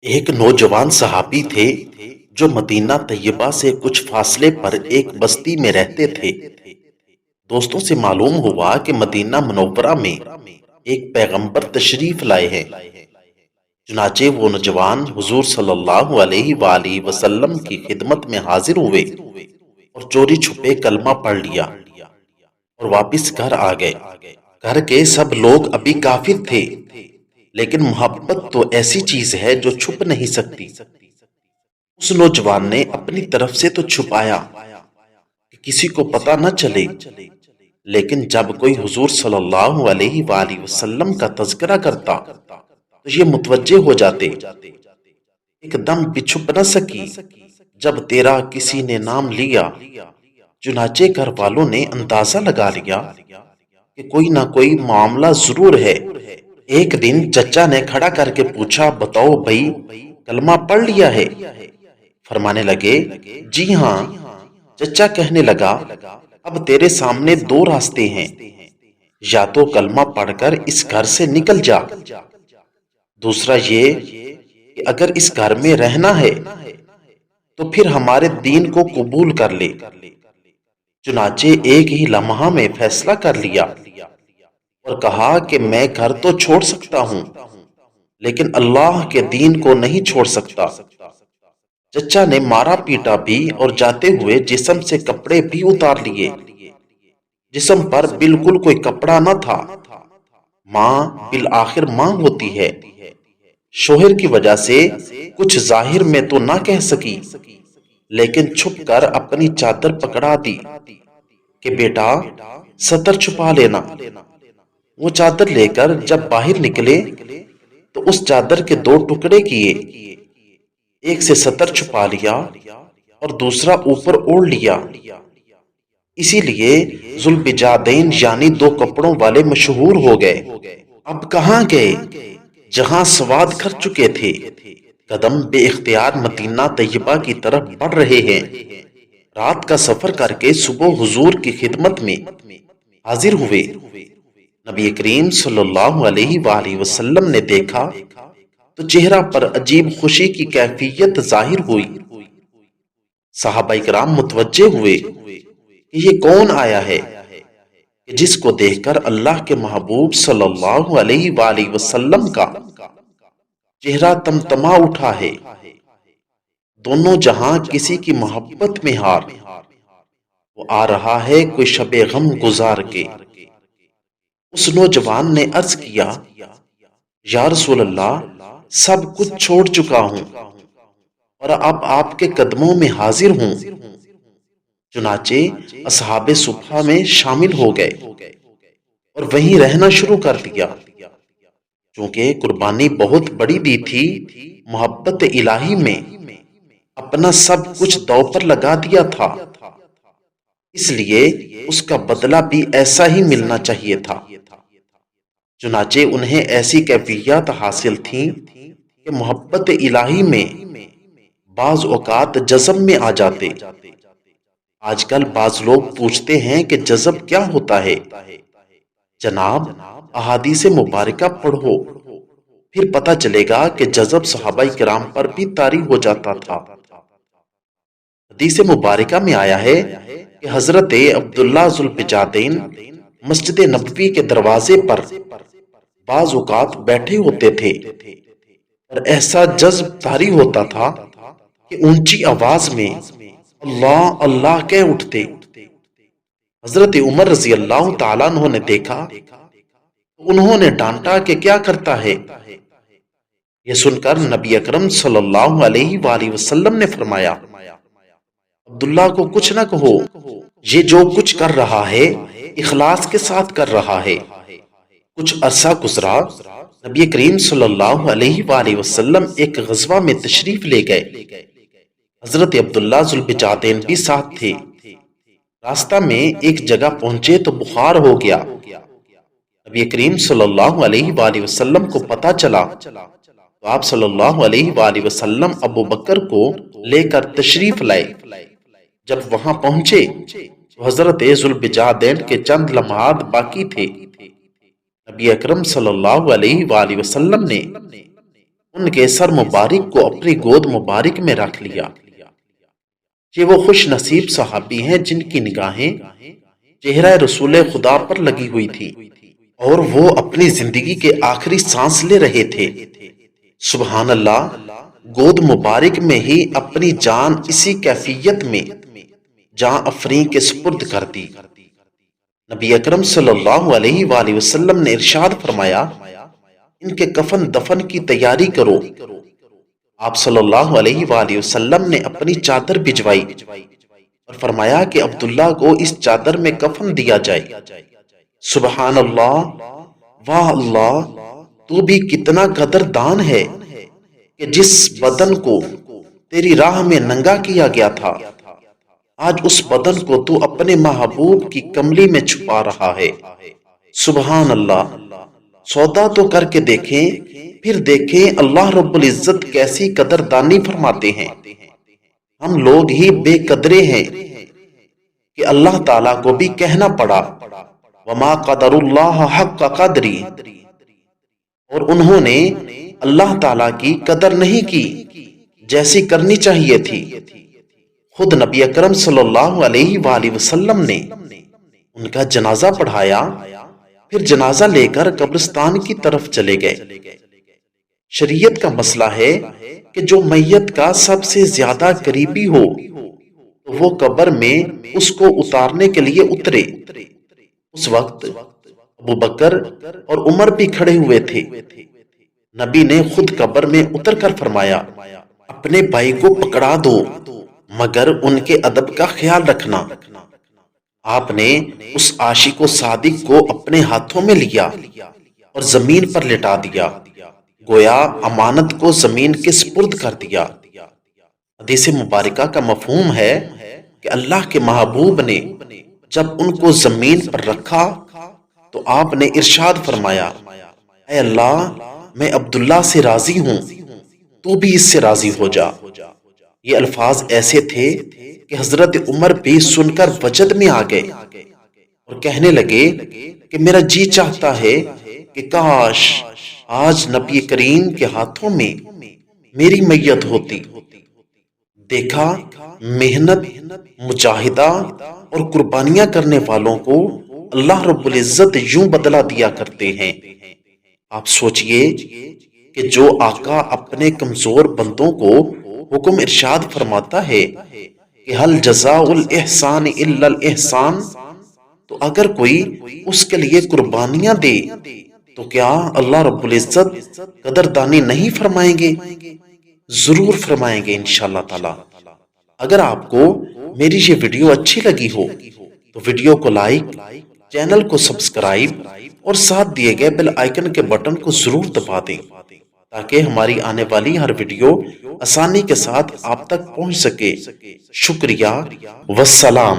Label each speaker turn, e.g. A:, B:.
A: ایک نوجوان صحابی تھے جو مدینہ طیبہ سے کچھ فاصلے پر ایک بستی میں رہتے تھے۔ دوستوں سے معلوم ہوا کہ مدینہ منورہ میں ایک پیغمبر تشریف لائے ہیں۔ چنانچہ وہ نوجوان حضور صلی اللہ علیہ وآلہ وسلم کی خدمت میں حاضر ہوئے اور چوری چھپے کلمہ پڑھ لیا اور واپس گھر آ گئے۔ گھر کے سب لوگ ابھی کافر تھے، لیکن محبت تو ایسی چیز ہے جو چھپ نہیں سکتی۔ اس نوجوان نے اپنی طرف سے تو چھپایا کہ کسی کو پتہ نہ چلے، لیکن جب کوئی حضور صلی اللہ علیہ وآلہ وسلم کا تذکرہ کرتا تو یہ متوجہ ہو جاتے۔ ایک دم بھی چھپ نہ سکی جب تیرا کسی نے نام لیا۔ چنانچہ گھر والوں نے اندازہ لگا لیا کہ کوئی نہ کوئی معاملہ ضرور ہے۔ ایک دن چچا نے کھڑا کر کے پوچھا، بتاؤ بھائی، کلمہ پڑھ لیا ہے؟ فرمانے لگے، جی ہاں۔ چچا کہنے لگا، اب تیرے سامنے دو راستے ہیں، یا تو کلمہ پڑھ کر اس گھر سے نکل جا، دوسرا یہ کہ اگر اس گھر میں رہنا ہے تو پھر ہمارے دین کو قبول کر لے۔ چنانچہ ایک ہی لمحہ میں فیصلہ کر لیا اور کہا کہ میں گھر تو چھوڑ سکتا ہوں، لیکن اللہ کے دین کو نہیں چھوڑ سکتا۔ چچا نے مارا پیٹا بھی اور جاتے ہوئے جسم سے کپڑے بھی اتار لیے۔ جسم پر بالکل کوئی کپڑا نہ تھا۔ ماں بالآخر ماں ہوتی ہے، شوہر کی وجہ سے کچھ ظاہر میں تو نہ کہہ سکی، لیکن چھپ کر اپنی چادر پکڑا دی کہ بیٹا ستر چھپا لینا۔ وہ چادر لے کر جب باہر نکلے تو اس چادر کے دو ٹکڑے کیے، ایک سے ستر چھپا لیا اور دوسرا اوپر اوڑھ لیا۔ اسی لیے ذوالبجادین یعنی دو کپڑوں والے مشہور ہو گئے۔ اب کہاں گئے؟ جہاں سواد کر چکے تھے۔ قدم بے اختیار مدینہ طیبہ کی طرف بڑھ رہے ہیں۔ رات کا سفر کر کے صبح حضور کی خدمت میں حاضر ہوئے۔ نبی کریم صلی اللہ علیہ وآلہ وسلم نے دیکھا تو چہرہ پر عجیب خوشی کی کیفیت ظاہر ہوئی۔ صحابہ کرام متوجہ ہوئے کہ یہ کون آیا ہے کہ جس کو دیکھ کر اللہ کے محبوب صلی اللہ علیہ وآلہ وسلم کا چہرہ تمتما اٹھا ہے۔ دونوں جہاں کسی کی محبت میں ہار، وہ آ رہا ہے کوئی شب غم گزار کے۔ اس نوجوان نے عرض کیا، یا رسول اللہ، سب کچھ چھوڑ چکا ہوں اور اب آپ کے قدموں میں حاضر ہوں۔ چنانچہ اصحاب صفہ میں شامل ہو گئے اور وہیں رہنا شروع کر دیا۔ چونکہ قربانی بہت بڑی دی تھی، محبت الہی میں اپنا سب کچھ داؤ پر لگا دیا تھا، اس لیے اس کا بدلہ بھی ایسا ہی ملنا چاہیے تھا۔ چنانچہ انہیں ایسی کیفیات حاصل تھیں کہ محبت الہی میں بعض اوقات جذب میں آ جاتے۔ آج کل بعض لوگ پوچھتے ہیں کہ جذب کیا ہوتا ہے؟ جناب، احادیث مبارکہ پڑھو، پھر پتہ چلے گا کہ جذب صحابہ کرام پر بھی طاری ہو جاتا تھا۔ حدیث مبارکہ میں آیا ہے کہ حضرت عبداللہ ذوالبجادین مسجد نبوی کے دروازے پر بعض اوقات بیٹھے ہوتے تھے اور ایسا جذب طاری ہوتا تھا کہ اونچی آواز میں اللہ اللہ کہہ اٹھتے۔ حضرت عمر رضی اللہ تعالیٰ عنہ نے دیکھا تو انہوں نے ڈانٹا کہ کیا کرتا ہے؟ یہ سن کر نبی اکرم صلی اللہ علیہ وآلہ وسلم نے فرمایا، عبداللہ کو کچھ نہ کہو، یہ جو کچھ کر رہا ہے اخلاص کے ساتھ کر رہا ہے۔ کچھ عرصہ گزرا، نبی کریم صلی اللہ علیہ وآلہ وسلم ایک غزوہ میں تشریف لے گئے۔ حضرت عبداللہ ذوالبجادین بھی ساتھ تھے۔ راستہ میں ایک جگہ پہنچے تو بخار ہو گیا۔ نبی کریم صلی اللہ علیہ وآلہ وسلم کو پتہ چلا تو آپ صلی اللہ علیہ وآلہ وسلم ابو بکر کو لے کر تشریف لائے۔ جب وہاں پہنچے تو حضرت ذوالبجادین کے چند لمحات باقی تھے۔ نبی اکرم صلی اللہ علیہ وآلہ وسلم نے ان کے سر مبارک کو اپنی گود مبارک میں رکھ لیا۔ یہ وہ خوش نصیب صحابی ہیں جن کی نگاہیں چہرہ رسول خدا پر لگی ہوئی تھی اور وہ اپنی زندگی کے آخری سانس لے رہے تھے۔ سبحان اللہ، گود مبارک میں ہی اپنی جان اسی کیفیت میں جان افرین کے سپرد کر دی۔ نبی اکرم صلی اللہ علیہ وآلہ وسلم نے ارشاد فرمایا، ان کے کفن دفن کی تیاری کرو۔ آپ صلی اللہ علیہ وآلہ وسلم نے اپنی چادر بھجوائی اور فرمایا کہ عبداللہ کو اس چادر میں کفن دیا جائے۔ سبحان اللہ، واہ اللہ، تو بھی کتنا قدردان ہے کہ جس بدن کو تیری راہ میں ننگا کیا گیا تھا، آج اس بدن کو تو اپنے محبوب کی کملی میں چھپا رہا ہے۔ سبحان اللہ، سودا تو کر کے دیکھیں، پھر دیکھیں اللہ رب العزت کیسی قدردانی فرماتے ہیں۔ ہم لوگ ہی بے قدرے ہیں کہ اللہ تعالیٰ کو بھی کہنا پڑا، وما قدر اللہ حق قدری، اور انہوں نے اللہ تعالیٰ کی قدر نہیں کی جیسی کرنی چاہیے تھی۔ خود نبی اکرم صلی اللہ علیہ وآلہ وسلم نے ان کا جنازہ پڑھایا، پھر جنازہ لے کر قبرستان کی طرف چلے گئے۔ شریعت کا مسئلہ ہے کہ جو میت کا سب سے زیادہ قریبی ہو تو وہ قبر میں اس کو اتارنے کے لیے اترے۔ اس وقت ابو بکر اور عمر بھی کھڑے ہوئے تھے۔ نبی نے خود قبر میں اتر کر فرمایا، اپنے بھائی کو پکڑا دو مگر ان کے ادب کا خیال رکھنا۔ آپ نے اس عاشق و صادق کو اپنے ہاتھوں میں لیا اور زمین پر لٹا دیا، گویا امانت کو زمین کے سپرد کر دیا۔ حدیث مبارکہ کا مفہوم ہے کہ اللہ کے محبوب نے جب ان کو زمین پر رکھا تو آپ نے ارشاد فرمایا، اے اللہ، میں عبداللہ سے راضی ہوں، تو بھی اس سے راضی ہو جا۔ یہ الفاظ ایسے تھے کہ حضرت عمر بھی سن کر وجد میں آ گئے اور کہنے لگے کہ میرا جی چاہتا ہے کہ کاش آج نبی کریم کے ہاتھوں میں میری میت ہوتی۔ دیکھا، محنت، مجاہدہ اور قربانیاں کرنے والوں کو اللہ رب العزت یوں بدلہ دیا کرتے ہیں۔ آپ سوچئے کہ جو آقا اپنے کمزور بندوں کو حکم ارشاد فرماتا ہے کہ حل جزاء الاحسان الا الاحسان، تو اگر کوئی اس کے لیے قربانیاں دے تو کیا اللہ رب العزت قدردانی نہیں فرمائیں گے؟ ضرور فرمائیں گے انشاءاللہ تعالی۔ اگر آپ کو میری یہ ویڈیو اچھی لگی ہو تو ویڈیو کو لائک، چینل کو سبسکرائب اور ساتھ دیے گئے بیل آئیکن کے بٹن کو ضرور دبا دیں تاکہ ہماری آنے والی ہر ویڈیو آسانی کے ساتھ آپ تک پہنچ سکے۔ شکریہ، والسلام۔